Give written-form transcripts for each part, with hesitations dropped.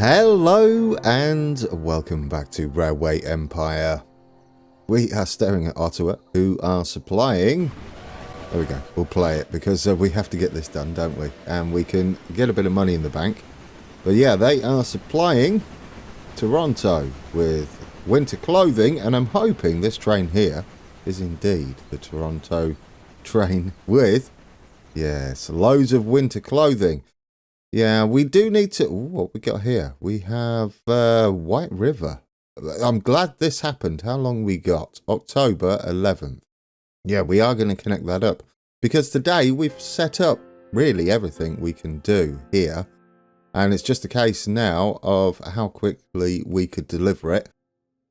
Hello and welcome back to Railway Empire. We are staring at Ottawa, who are supplying... There we go, we'll play it because we have to get this done, don't we? And we can get a bit of money in the bank. But yeah, they are supplying Toronto with winter clothing, and I'm hoping this train here is indeed the Toronto train with, yes, loads of winter clothing. Yeah, we do need to... Ooh, what we got here? We have White River. I'm glad this happened. How long we got? October 11th. Yeah, we are going to connect that up. Because today we've set up really everything we can do here. And it's just a case now of how quickly we could deliver it.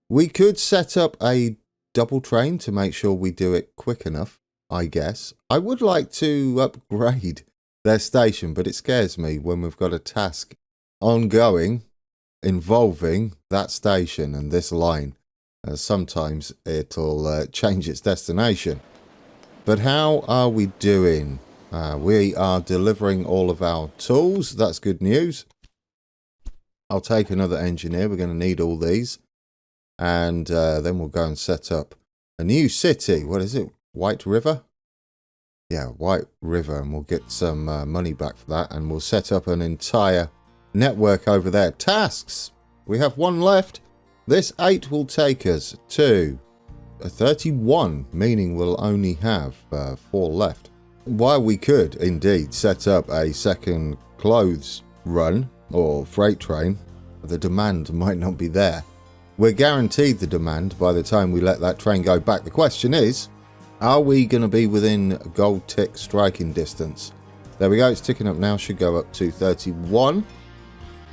We could set up a double train to make sure we do it quick enough, I guess. I would like to upgrade their station, but it scares me when we've got a task ongoing involving that station and this line. Sometimes it'll change its destination. But how are we doing? We are delivering all of our tools. That's good news. I'll take another engineer. We're going to need all these. And then we'll go and set up a new city. What is it? White River? Yeah, White River, and we'll get some money back for that, and we'll set up an entire network over there. Tasks! We have one left. This 8 will take us to 31, meaning we'll only have 4 left. While we could, indeed, set up a second clothes run, or freight train, the demand might not be there. We're guaranteed the demand by the time we let that train go back. The question is, are we going to be within gold tick striking distance? There we go, it's ticking up now, should go up to 31.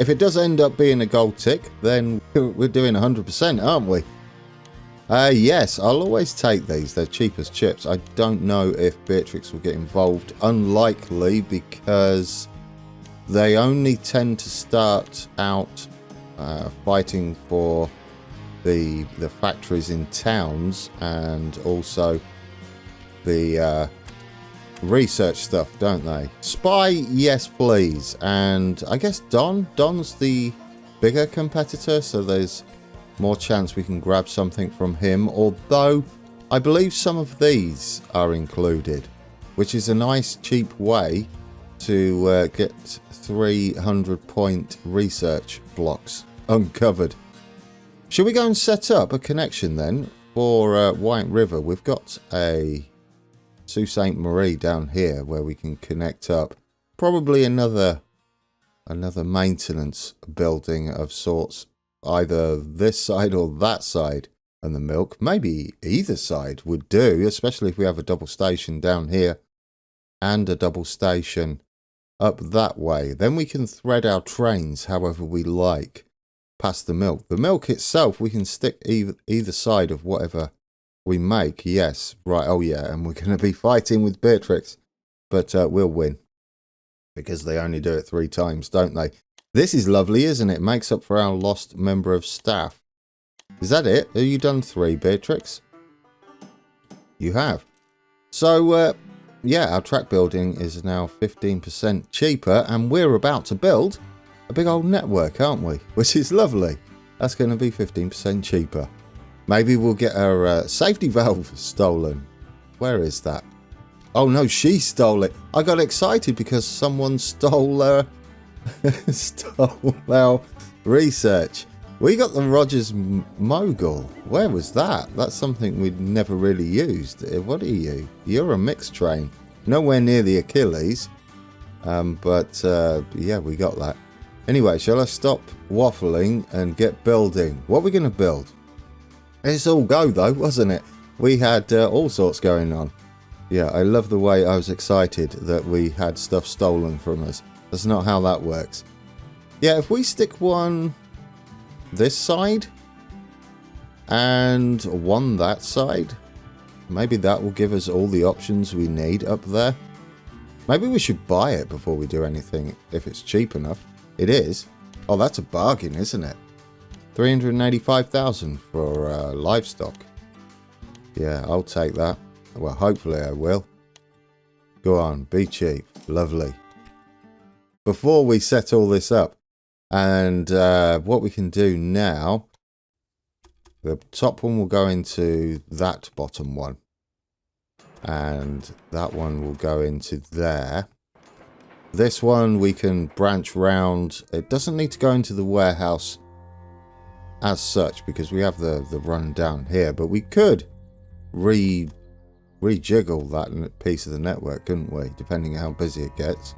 If it does end up being a gold tick, then we're doing 100%, aren't we? Yes, I'll always take these, they're cheap as chips. I don't know if Beatrix will get involved, unlikely, because they only tend to start out fighting for the factories in towns and also the research stuff, don't they? Spy, yes please. And I guess Don's the bigger competitor, so there's more chance we can grab something from him, although I believe some of these are included, which is a nice cheap way to get 300-point research blocks uncovered. Should we go and set up a connection then for White River? We've got a Sault Ste. Marie down here where we can connect up. Probably another maintenance building of sorts, either this side or that side. And the milk, maybe either side would do, especially if we have a double station down here and a double station up that way. Then we can thread our trains however we like past the milk. The milk itself, we can stick either side of whatever we make. Yes, right. Oh yeah, and we're going to be fighting with Beatrix, but we'll win because they only do it 3 times, don't they? This is lovely, isn't it? Makes up for our lost member of staff. Is that it? Have you done 3, Beatrix? You have. So yeah, our track building is now 15% cheaper, and we're about to build a big old network, aren't we? Which is lovely. That's going to be 15% cheaper. Maybe we'll get our safety valve stolen. Where is that? Oh no, she stole it. I got excited because someone stole stole our research. We got the Rogers Mogul. Where was that? That's something we'd never really used. What are you? You're a mixed train. Nowhere near the Achilles. But yeah, we got that. Anyway, shall I stop waffling and get building? What are we going to build? It's all go though, wasn't it? We had all sorts going on. Yeah, I love the way I was excited that we had stuff stolen from us. That's not how that works. Yeah, if we stick one this side and one that side, maybe that will give us all the options we need up there. Maybe we should buy it before we do anything if it's cheap enough. It is. Oh, that's a bargain, isn't it? 385,000 for livestock. Yeah, I'll take that. Well, hopefully I will. Go on, be cheap. Lovely. Before we set all this up, And what we can do now, the top one will go into that bottom one. And that one will go into there. This one we can branch round. It doesn't need to go into the warehouse as such because we have the run down here. But we could rejiggle that piece of the network, couldn't we? Depending on how busy it gets.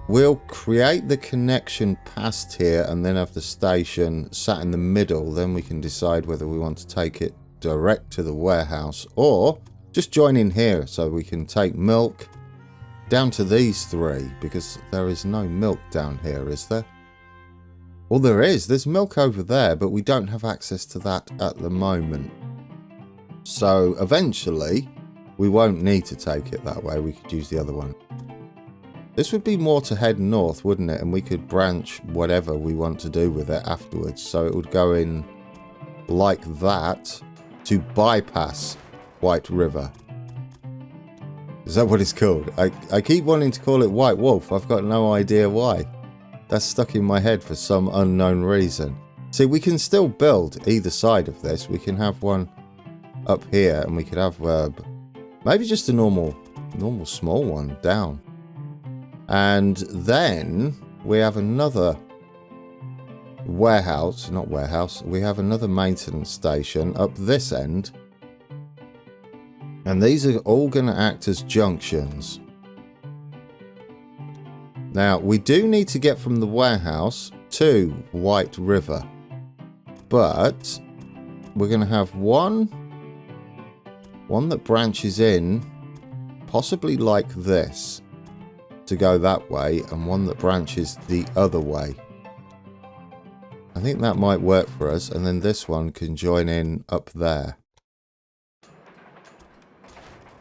We'll create the connection past here and then have the station sat in the middle. Then we can decide whether we want to take it direct to the warehouse or just join in here so we can take milk down to these three, because there is no milk down here, is there? Well, there is. There's milk over there, but we don't have access to that at the moment. So eventually, we won't need to take it that way. We could use the other one. This would be more to head north, wouldn't it? And we could branch whatever we want to do with it afterwards. So it would go in like that to bypass White River. Is that what it's called? I keep wanting to call it White Wolf. I've got no idea why. That's stuck in my head for some unknown reason. See, we can still build either side of this. We can have one up here and we could have maybe just a normal small one down. And then we have another warehouse, not warehouse, we have another maintenance station up this end. And these are all going to act as junctions. Now, we do need to get from the warehouse to White River. But we're going to have one that branches in, possibly like this, to go that way, and one that branches the other way. I think that might work for us, and then this one can join in up there.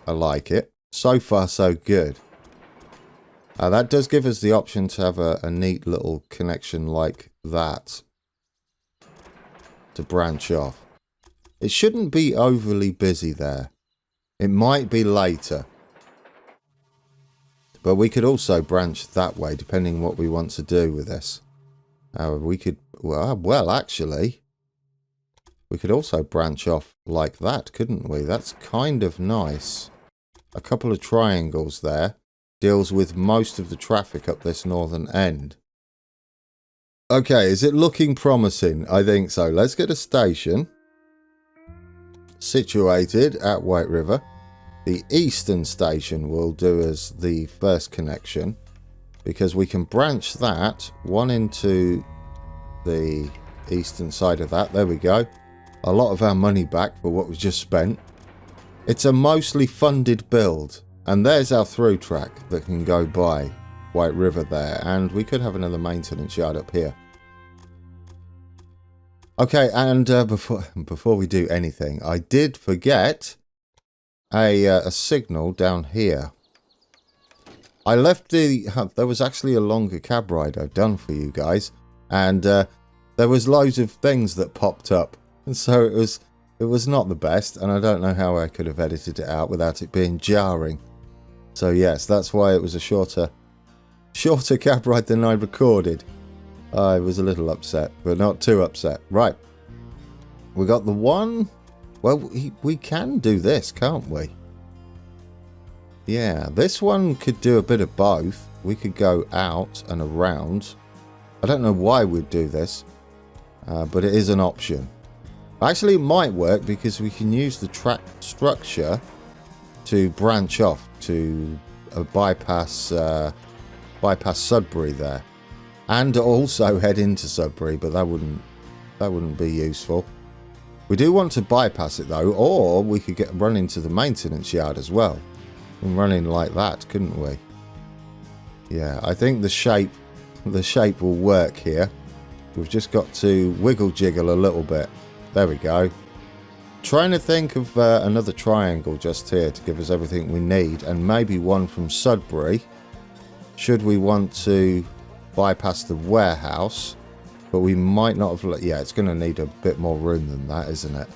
I like it. So far, so good. That does give us the option to have a neat little connection like that to branch off. It shouldn't be overly busy there. It might be later. But we could also branch that way, depending on what we want to do with this. We could, well, actually, we could also branch off like that, couldn't we? That's kind of nice. A couple of triangles there. Deals with most of the traffic up this northern end. Okay, is it looking promising? I think so. Let's get a station situated at White River. The eastern station will do as the first connection, because we can branch that one into the eastern side of that. There we go. A lot of our money back for what was just spent. It's a mostly funded build, and there's our through track that can go by White River there, and we could have another maintenance yard up here. Okay, and before we do anything, I did forget a signal down here. I left there was actually a longer cab ride I've done for you guys, and there was loads of things that popped up, and so it was not the best, and I don't know how I could have edited it out without it being jarring. So yes, that's why it was a shorter cab ride than I recorded. I was a little upset, but not too upset. Right, we got the one. Well, we can do this, can't we? Yeah, this one could do a bit of both. We could go out and around. I don't know why we'd do this, but it is an option. Actually, it might work because we can use the track structure to branch off to bypass Sudbury there, and also head into Sudbury, but that wouldn't be useful. We do want to bypass it though, or we could run into the maintenance yard as well and run in like that, couldn't we? Yeah, I think the shape will work here. We've just got to wiggle jiggle a little bit. There we go. Trying to think of another triangle just here to give us everything we need, and maybe one from Sudbury should we want to bypass the warehouse. But we might not have... Yeah, it's going to need a bit more room than that, isn't it?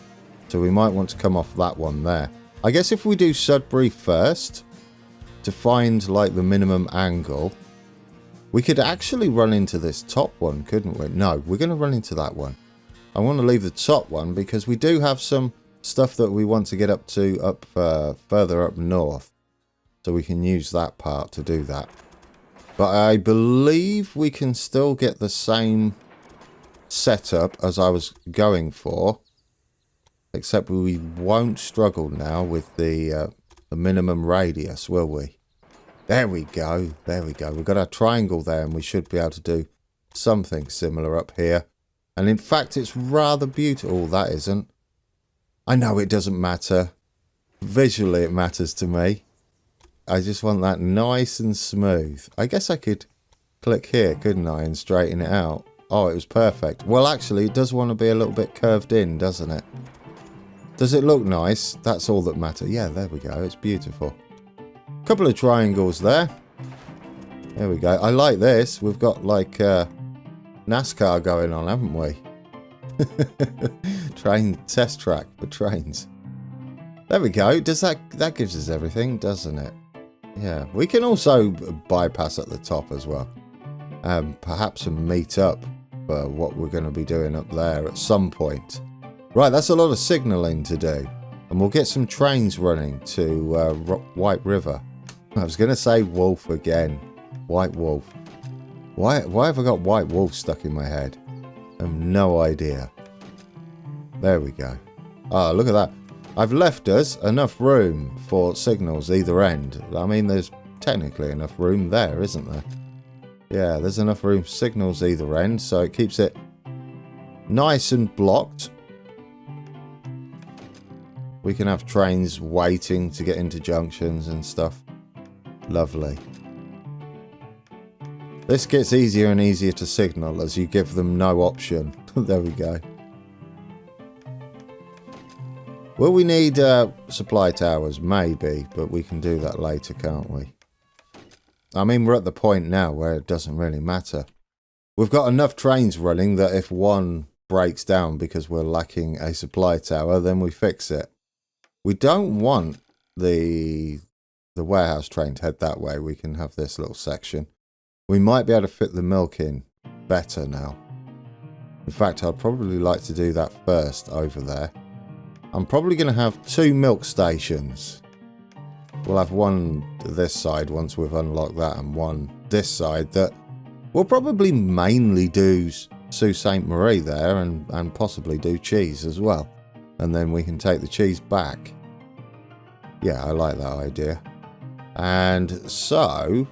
So we might want to come off that one there. I guess if we do Sudbury first, to find like the minimum angle, We could actually run into this top one, couldn't we? No, we're going to run into that one. I want to leave the top one because we do have some stuff that we want to get up to further up north. So we can use that part to do that. But I believe we can still get the same setup as I was going for. Except we won't struggle now with the minimum radius, will we? There we go. There we go. We've got our triangle there and we should be able to do something similar up here. And in fact, it's rather beautiful. Oh, that isn't. I know it doesn't matter. Visually, it matters to me. I just want that nice and smooth. I guess I could click here, couldn't I, and straighten it out. Oh, it was perfect. Well, actually, it does want to be a little bit curved in, doesn't it? Does it look nice? That's all that matters. Yeah, there we go. It's beautiful. Couple of triangles there. There we go. I like this. We've got like NASCAR going on, haven't we? Train test track for trains. There we go. Does that gives us everything, doesn't it? Yeah. We can also bypass at the top as well. Perhaps meet up for what we're going to be doing up there at some point. Right, that's a lot of signalling to do. And we'll get some trains running to White River. I was going to say Wolf again. White Wolf. Why have I got White Wolf stuck in my head? I have no idea. There we go. Ah, look at that. I've left us enough room for signals either end. I mean, there's technically enough room there, isn't there? Yeah, there's enough room for signals either end, so it keeps it nice and blocked. We can have trains waiting to get into junctions and stuff. Lovely. This gets easier and easier to signal as you give them no option. There we go. Will we need supply towers? Maybe, but we can do that later, can't we? I mean, we're at the point now where it doesn't really matter. We've got enough trains running that if one breaks down because we're lacking a supply tower, then we fix it. We don't want the warehouse train to head that way. We can have this little section. We might be able to fit the milk in better now. In fact, I'd probably like to do that first over there. I'm probably going to have 2 milk stations. We'll have one this side once we've unlocked that and one this side that we'll probably mainly do Sault Ste. Marie there and possibly do cheese as well. And then we can take the cheese back. Yeah, I like that idea. And so,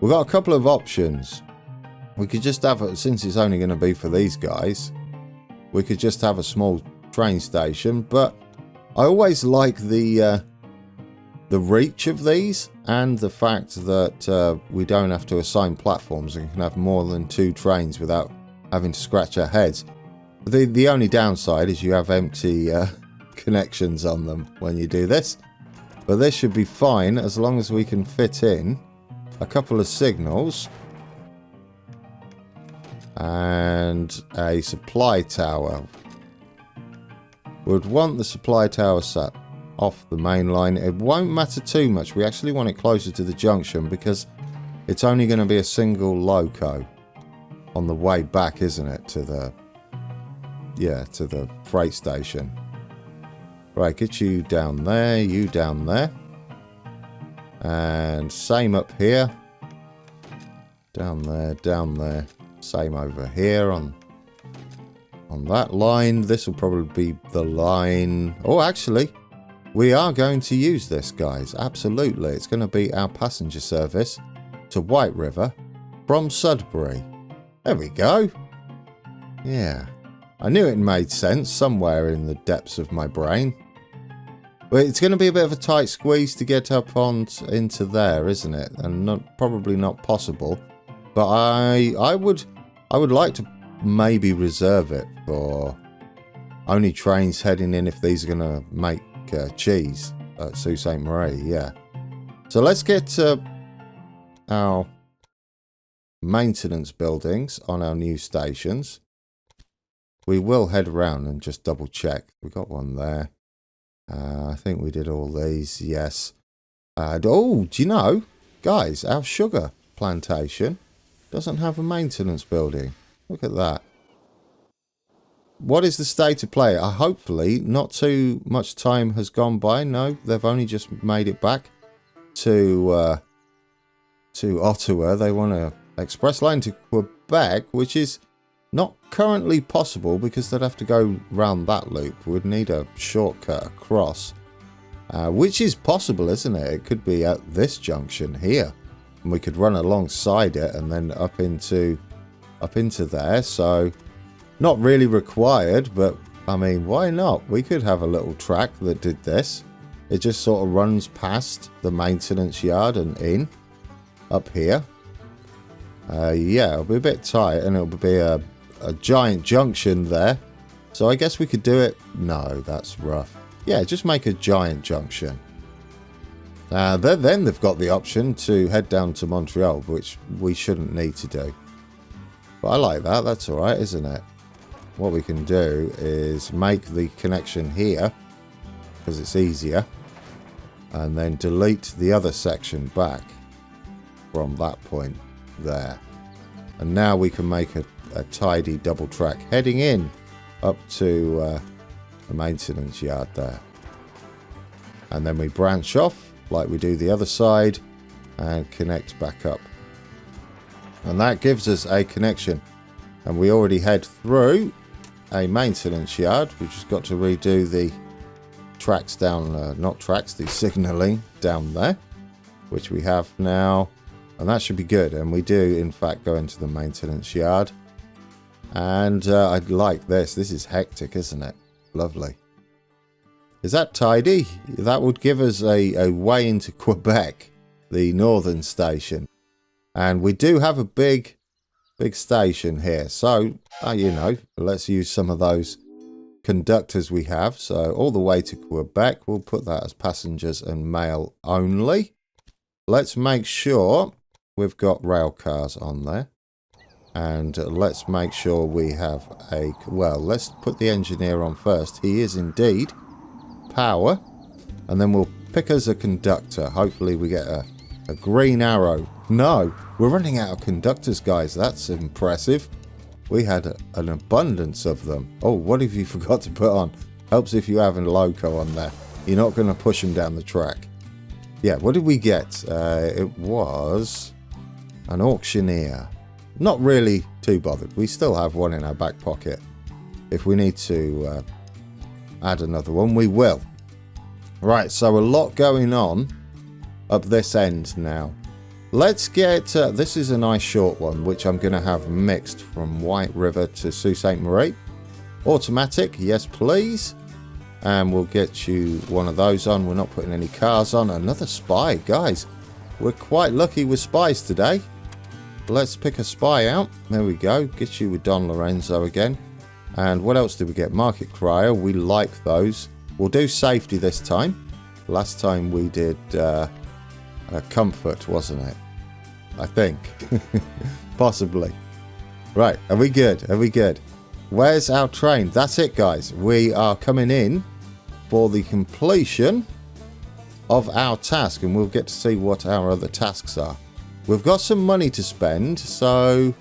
we've got a couple of options. We could just have, since it's only going to be for these guys, we could just have a small train station. But I always like the reach of these and the fact that we don't have to assign platforms and can have more than 2 trains without having to scratch our heads. The only downside is you have empty connections on them when you do this. But this should be fine as long as we can fit in a couple of signals and a supply tower. We'd want the supply tower set off the main line. It won't matter too much. We actually want it closer to the junction because it's only going to be a single loco on the way back, isn't it, to the freight station. Right, get you down there, you down there. And same up here. Down there. Same over here on that line. This will probably be the line. Oh, actually, we are going to use this, guys. Absolutely. It's going to be our passenger service to White River from Sudbury. There we go. Yeah. I knew it made sense somewhere in the depths of my brain. But it's going to be a bit of a tight squeeze to get up into there, isn't it? And probably not possible. But I would like to maybe reserve it for only trains heading in if these are going to make cheese at Sault Ste. Marie. Yeah. So let's get our maintenance buildings on our new stations. We will head around and just double check. We got one there. I think we did all these. Yes. Oh, do you know, guys, our sugar plantation Doesn't have a maintenance building. Look at that. What is the state of play? Hopefully not too much time has gone by. No, they've only just made it back to Ottawa. They want to express lane to Quebec, which is not currently possible because they'd have to go round that loop. We'd need a shortcut across, which is possible, isn't it? It could be at this junction here, and we could run alongside it and then up into there. So not really required, but I mean, why not? We could have a little track that did this. It just sort of runs past the maintenance yard and in up here. Yeah, it'll be a bit tight, and it'll be a giant junction there. So I guess we could do it. No, that's rough. Yeah, just make a giant junction. Then they've got the option to head down to Montreal, which we shouldn't need to do. But I like that. That's all right, isn't it? What we can do is make the connection here because it's easier, and then delete the other section back from that point there. And now we can make a tidy double track heading in up to the maintenance yard there. And then we branch off like we do the other side and connect back up. And that gives us a connection. And we already head through a maintenance yard. We've just got to redo the tracks down, not tracks, the signalling down there, which we have now. And that should be good. And we do, in fact, go into the maintenance yard. And I'd like this. This is hectic, isn't it? Lovely. Is that tidy? That would give us a way into Quebec, the northern station. And we do have a big station here. So, you know, let's use some of those conductors we have. So all the way to Quebec. We'll put that as passengers and mail only. Let's make sure we've got rail cars on there. And let's make sure we have well, let's put the engineer on first. He is indeed power. And then we'll pick as a conductor. Hopefully we get a green arrow. No, we're running out of conductors, guys. That's impressive. We had an abundance of them. Oh, what have you forgot to put on? Helps if you have a loco on there. You're not going to push them down the track. Yeah, what did we get? It was an auctioneer. Not really too bothered. We still have one in our back pocket. If we need to add another one, we will. Right, so a lot going on up this end now. Let's get, this is a nice short one, which I'm going to have mixed from White River to Sault Ste. Marie. Automatic, yes please. And we'll get you one of those on. We're not putting any cars on. Another spy, guys. We're quite lucky with spies today. Let's pick a spy out. There we go. Get you with Don Lorenzo again. And what else did we get? Market Crier. We like those. We'll do safety this time. Last time we did comfort, wasn't it? I think. Possibly. Right. Are we good? Are we good? Where's our train? That's it, guys. We are coming in for the completion of our task, and we'll get to see what our other tasks are. We've got some money to spend, so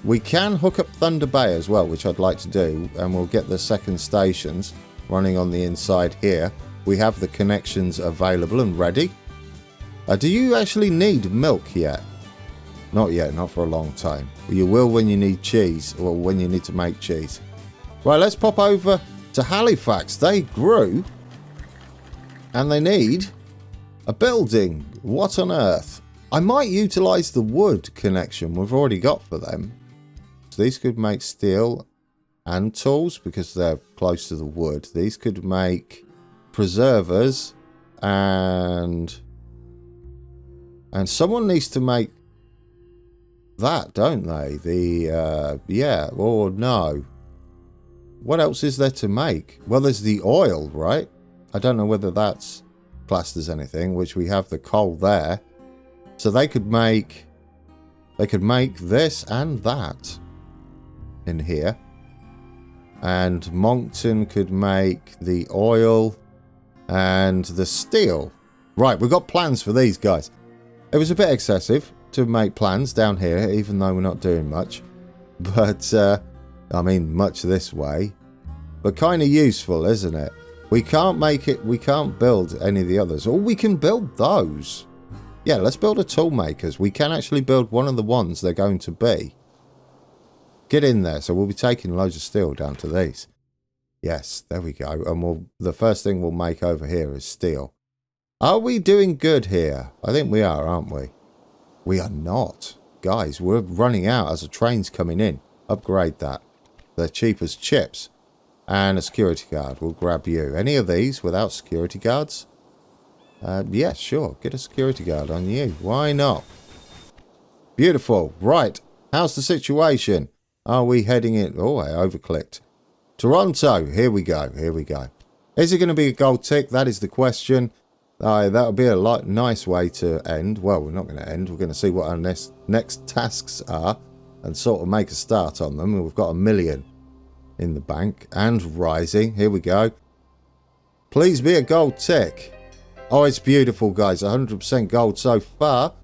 we can hook up Thunder Bay as well, which I'd like to do, and we'll get the second stations running on the inside here. We have the connections available and ready. Do you actually need milk yet? Not yet, not for a long time. You will when you need cheese, or when you need to make cheese. Right, let's pop over to Halifax. They grew, and they need a building. What on earth? I might utilise the wood connection we've already got for them. So these could make steel and tools because they're close to the wood. These could make preservers, and someone needs to make that, don't they? The yeah, or no. What else is there to make? Well, there's the oil, right? I don't know whether that's classed as anything, which we have the coal there. So they could make this and that in here. And Moncton could make the oil and the steel. Right, we've got plans for these guys. It was a bit excessive, to make plans down here, even though we're not doing much. But, I mean, much this way. But kind of useful, isn't it? We can't make it, we can't build any of the others. Or we can build those. Yeah, let's build a tool makers. We can actually build one of the ones they're going to be. Get in there. So we'll be taking loads of steel down to these. Yes, there we go. And the first thing we'll make over here is steel. Are we doing good here? I think we are, aren't we? We are not. Guys, we're running out as the train's coming in. Upgrade that. They're cheap as chips. And a security guard. We'll grab you. Any of these without security guards? Yeah, sure. Get a security guard on you. Why not? Beautiful. Right. How's the situation? Are we heading in? Oh, I overclicked. Toronto. Here we go. Here we go. Is it going to be a gold tick? That is the question. That would be a nice way to end. Well, we're not going to end. We're going to see what our next tasks are and sort of make a start on them. We've got 1 million in the bank and rising. Here we go. Please be a gold tick. Oh, it's beautiful, guys. 100% gold so far.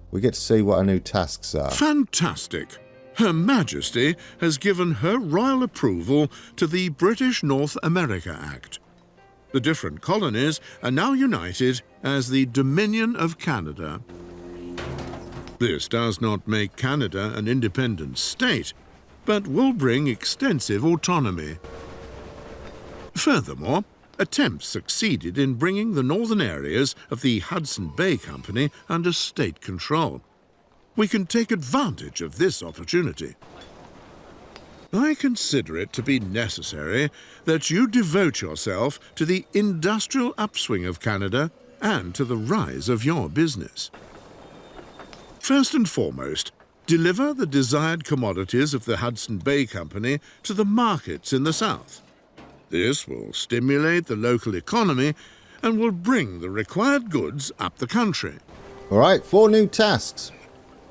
We get to see what our new tasks are. Fantastic. Her Majesty has given her royal approval to the British North America Act. The different colonies are now united as the Dominion of Canada. This does not make Canada an independent state, but will bring extensive autonomy. Furthermore, attempts succeeded in bringing the northern areas of the Hudson Bay Company under state control. We can take advantage of this opportunity. I consider it to be necessary that you devote yourself to the industrial upswing of Canada and to the rise of your business. First and foremost, deliver the desired commodities of the Hudson Bay Company to the markets in the south. This will stimulate the local economy and will bring the required goods up the country. All right, 4 new tasks.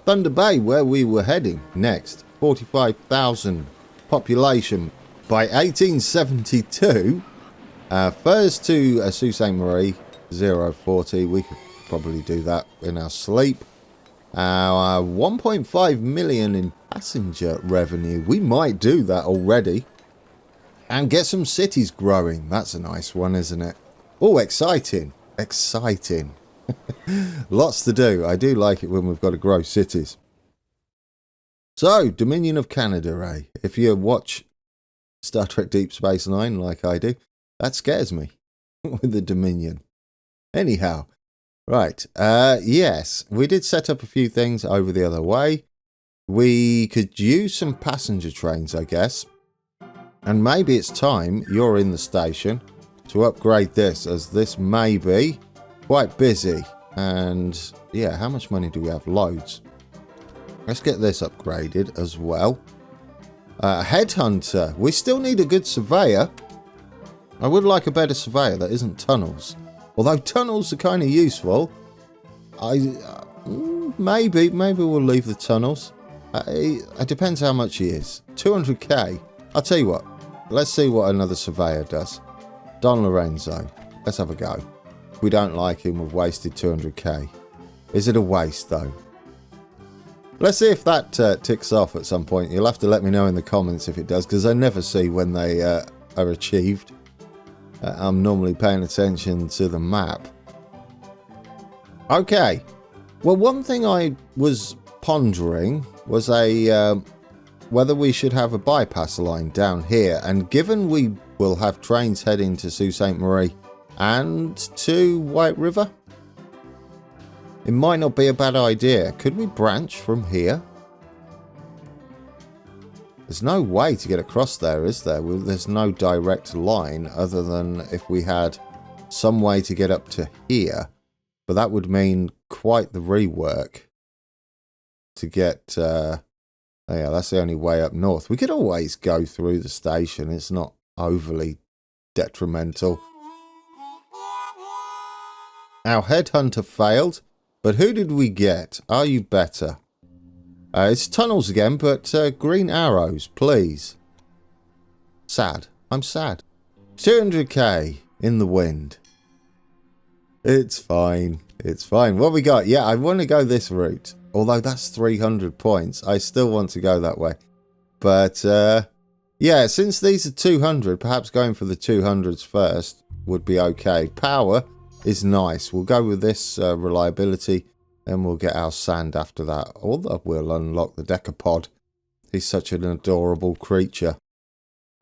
Thunder Bay, where we were heading next. 45,000 population by 1872. First to Sault Ste. Marie, 040. We could probably do that in our sleep. 1.5 million in passenger revenue. We might do that already. And get some cities growing. That's a nice one, isn't it? Oh, exciting. Exciting. Lots to do. I do like it when we've got to grow cities. So, Dominion of Canada, eh? If you watch Star Trek Deep Space Nine like I do, that scares me with the Dominion. Anyhow, right. Yes, we did set up a few things over the other way. We could use some passenger trains, I guess. And maybe it's time, you're in the station, to upgrade this, as this may be quite busy. And yeah, how much money do we have? Loads. Let's get this upgraded as well. Headhunter. We still need a good surveyor. I would like a better surveyor that isn't tunnels. Although tunnels are kind of useful. Maybe we'll leave the tunnels. It depends how much he is. 200k. I'll tell you what. Let's see what another surveyor does. Don Lorenzo. Let's have a go. If we don't like him, we've wasted 200k. Is it a waste, though? Let's see if that ticks off at some point. You'll have to let me know in the comments if it does, because I never see when they are achieved. I'm normally paying attention to the map. Okay. Well, one thing I was pondering was whether we should have a bypass line down here. And given we will have trains heading to Sault Ste. Marie and to White River, it might not be a bad idea. Could we branch from here? There's no way to get across there, is there? There's no direct line other than if we had some way to get up to here. But that would mean quite the rework to get... yeah, that's the only way up north. We could always go through the station. It's not overly detrimental. Our headhunter failed. But who did we get? Are you better? It's tunnels again, but green arrows, please. Sad. I'm sad. 200k in the wind. It's fine. It's fine. What we got? Yeah, I want to go this route. Although that's 300 points. I still want to go that way. But, yeah, since these are 200, perhaps going for the 200s first would be okay. Power is nice. We'll go with this reliability, and we'll get our sand after that. Although we'll unlock the decapod. He's such an adorable creature.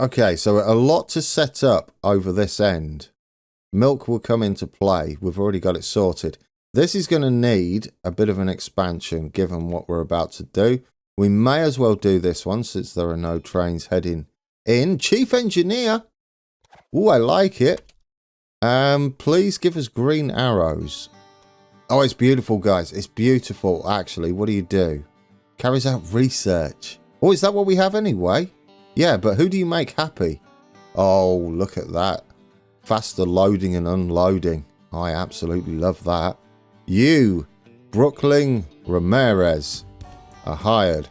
Okay, so a lot to set up over this end. Milk will come into play. We've already got it sorted. This is going to need a bit of an expansion given what we're about to do. We may as well do this one since there are no trains heading in. Chief Engineer. Ooh, I like it. Please give us green arrows. Oh, it's beautiful, guys. It's beautiful, actually. What do? Carries out research. Oh, is that what we have anyway? Yeah, but who do you make happy? Oh, look at that. Faster loading and unloading. I absolutely love that. You, Brooklyn Ramirez, are hired.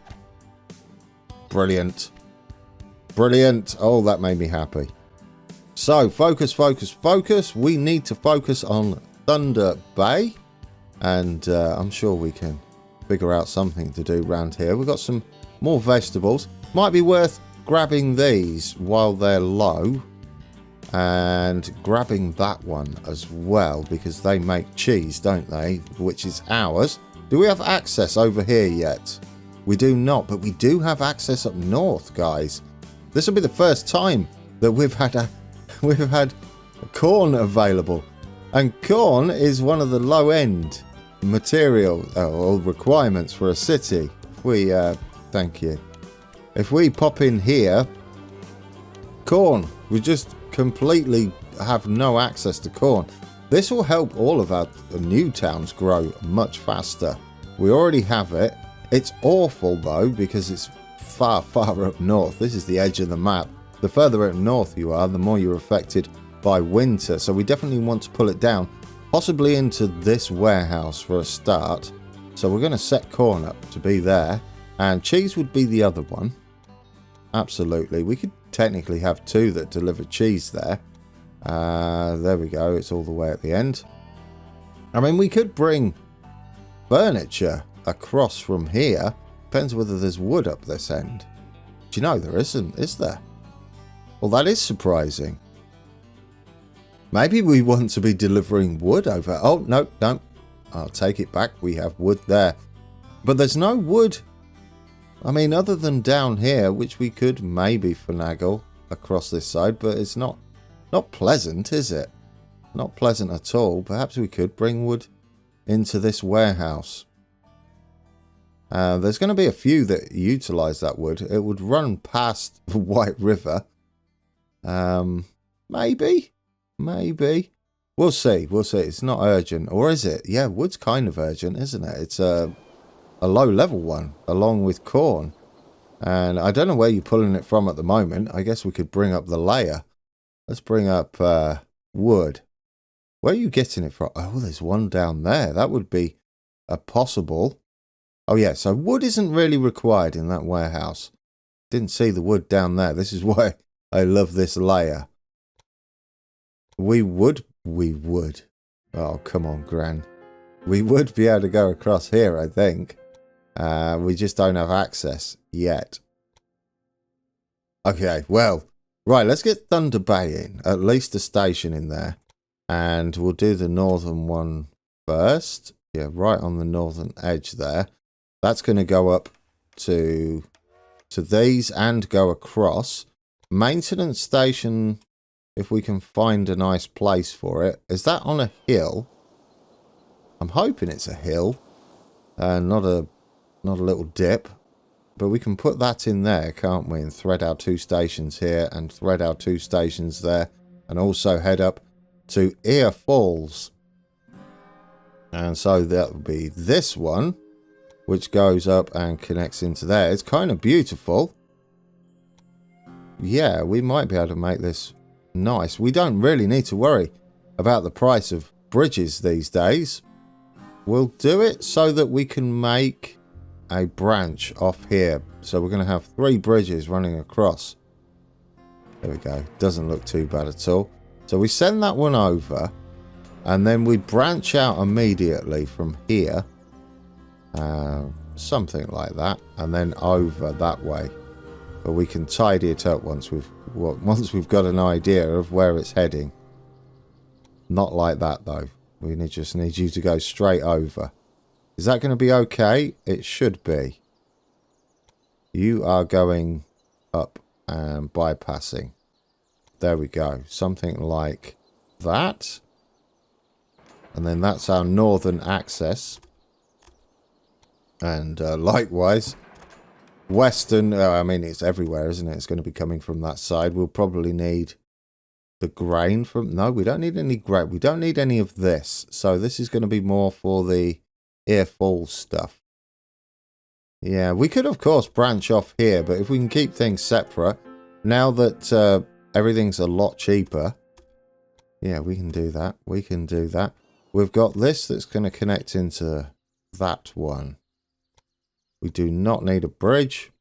Brilliant. Brilliant. Oh, that made me happy. So, focus. We need to focus on Thunder Bay. And I'm sure we can figure out something to do around here. We've got some more vegetables. Might be worth grabbing these while they're low. And grabbing that one as well, because they make cheese, don't they? Which is ours. Do we have access over here yet? We do not, but we do have access up north, guys. This will be the first time that we've had corn available. And corn is one of the low-end material or requirements for a city. If we, thank you. If we pop in here, corn, we just completely have no access to corn. This will help all of our new towns grow much faster. We already have it. It's awful though because it's far up north. This is the edge of the map. The further up north you are, the more you're affected by winter. So we definitely want to pull it down, possibly into this warehouse for a start. So we're going to set corn up to be there, and cheese would be the other one. Absolutely. We could technically have two that deliver cheese there. There we go. It's all the way at the end. I mean, we could bring furniture across from here. Depends whether there's wood up this end. Do you know there isn't, is there? Well, that is surprising. Maybe we want to be delivering wood over... Oh, no. I'll take it back. We have wood there. But there's no wood... I mean, other than down here, which we could maybe finagle across this side, but it's not pleasant, is it? Not pleasant at all. Perhaps we could bring wood into this warehouse. There's going to be a few that utilize that wood. It would run past the White River. Maybe. We'll see. It's not urgent. Or is it? Yeah, wood's kind of urgent, isn't it? It's a low level one along with corn, and I don't know where you're pulling it from at the moment. I guess we could bring up the layer. Let's bring up wood. Where are you getting it from? Oh, there's one down there. That would be a possible. Oh yeah, so wood isn't really required in that warehouse. Didn't see the wood down there. This is why I love this layer. We would. Oh, come on, Gran. We would be able to go across here, I think. We just don't have access yet. Okay, well, right, let's get Thunder Bay in. At least a station in there. And we'll do the northern one first. Yeah, right on the northern edge there. That's going to go up to these and go across. Maintenance station, if we can find a nice place for it. Is that on a hill? I'm hoping it's a hill. Not a little dip. But we can put that in there, can't we? And thread our two stations here and thread our two stations there. And also head up to Ear Falls. And so that would be this one, which goes up and connects into there. It's kind of beautiful. Yeah, we might be able to make this nice. We don't really need to worry about the price of bridges these days. We'll do it so that we can make a branch off here. So we're going to have 3 bridges running across. There we go. Doesn't look too bad at all. So we send that one over. And then we branch out immediately from here. Something like that. And then over that way. But we can tidy it up once we've got an idea of where it's heading. Not like that, though. We just need you to go straight over. Is that going to be okay? It should be. You are going up and bypassing. There we go. Something like that. And then that's our northern access. And likewise, western, I mean, it's everywhere, isn't it? It's going to be coming from that side. We'll probably need the grain from... No, we don't need any grain. We don't need any of this. So this is going to be more for the airfall stuff. Yeah, we could, of course, branch off here. But if we can keep things separate, now that everything's a lot cheaper... Yeah, we can do that. We can do that. We've got this that's going to connect into that one. We do not need a bridge.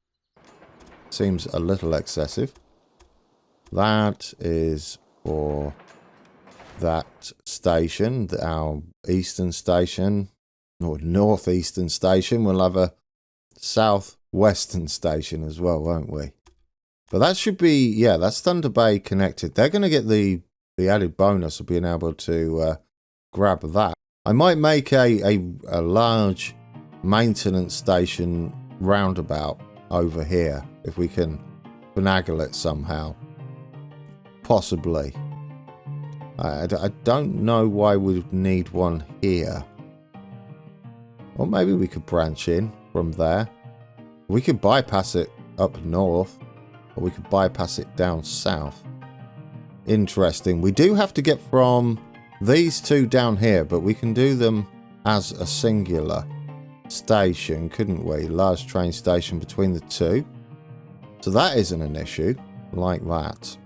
Seems a little excessive. That is for that station, our eastern station, or northeastern station. We'll have a southwestern station as well, won't we? But that should be, yeah, that's Thunder Bay connected. They're going to get the added bonus of being able to grab that. I might make a large maintenance station roundabout over here if we can finagle it somehow. Possibly. I don't know why we'd need one here. Or maybe we could branch in from there. We could bypass it up north, or we could bypass it down south. Interesting. We do have to get from these two down here, but we can do them as a singular station, couldn't we? Large train station between the two. So that isn't an issue like that.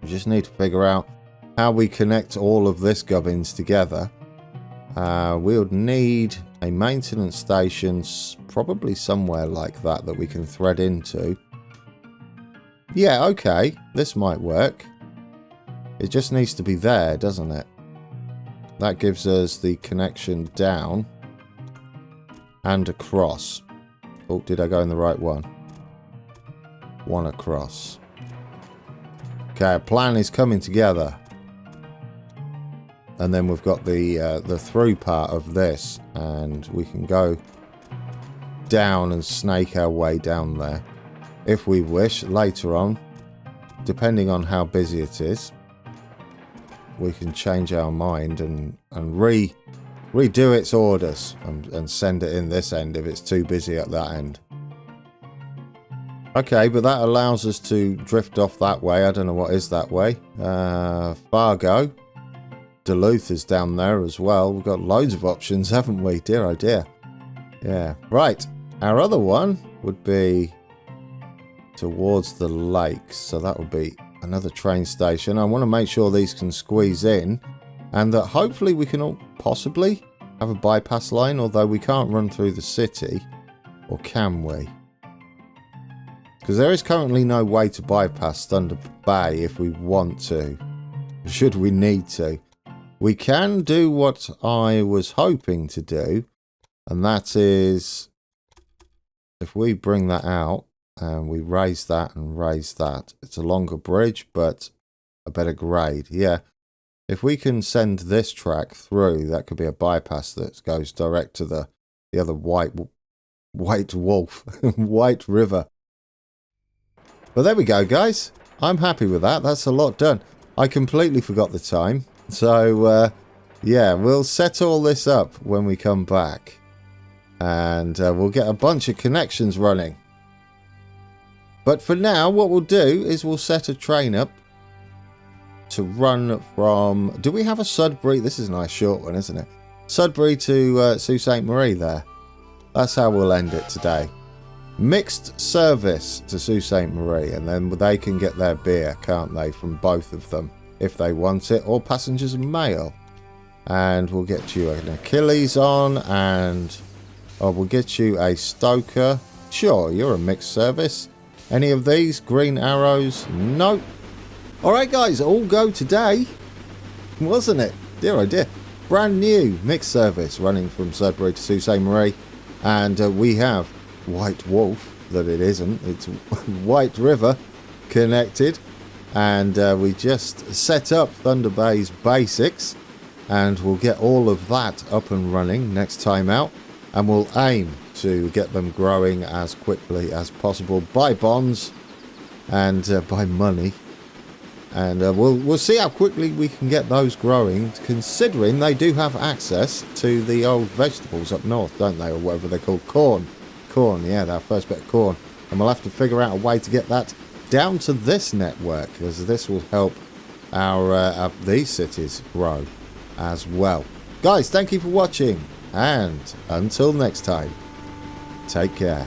We just need to figure out how we connect all of this gubbins together. We'll need a maintenance station probably somewhere like that we can thread into. Yeah, okay. This might work. It just needs to be there, doesn't it? That gives us the connection down and across. Oh, did I go in the right one? One across. Okay, a plan is coming together. And then we've got the through part of this, and we can go down and snake our way down there if we wish later on, depending on how busy it is. We can change our mind and redo its orders and send it in this end if it's too busy at that end. Okay, but that allows us to drift off that way. I don't know what is that way. Fargo. Duluth is down there as well. We've got loads of options, haven't we? Dear oh dear. Yeah. Right. Our other one would be towards the lakes. So that would be another train station. I want to make sure these can squeeze in. And that hopefully we can all possibly have a bypass line. Although we can't run through the city. Or can we? Because there is currently no way to bypass Thunder Bay if we want to. Should we need to. We can do what I was hoping to do, and that is if we bring that out and we raise that and raise that. It's a longer bridge, but a better grade. Yeah, if we can send this track through, that could be a bypass that goes direct to the other White Wolf, White River. But there we go, guys. I'm happy with that. That's a lot done. I completely forgot the time. So, yeah, we'll set all this up when we come back. And we'll get a bunch of connections running. But for now, what we'll do is we'll set a train up to run from... Do we have a Sudbury? This is a nice short one, isn't it? Sudbury to Sault Ste. Marie there. That's how we'll end it today. Mixed service to Sault Ste. Marie. And then they can get their beer, can't they, from both of them. If they want it, or passengers and mail. And we'll get you an Achilles on, and we'll get you a Stoker. Sure, you're a mixed service. Any of these? Green arrows? Nope. Alright guys, all go today. Wasn't it? Dear oh dear. brand new mixed service running from Sudbury to Sault Ste. Marie. And we have White Wolf, that it isn't, it's White River connected. And we just set up Thunder Bay's basics. And we'll get all of that up and running next time out. And we'll aim to get them growing as quickly as possible by bonds and by money. And we'll see how quickly we can get those growing, considering they do have access to the old vegetables up north, don't they? Or whatever they're called. Corn. Corn, yeah, that first bit of corn. And we'll have to figure out a way to get that down to this network, as this will help these cities grow as well. Guys, thank you for watching. And until next time, take care.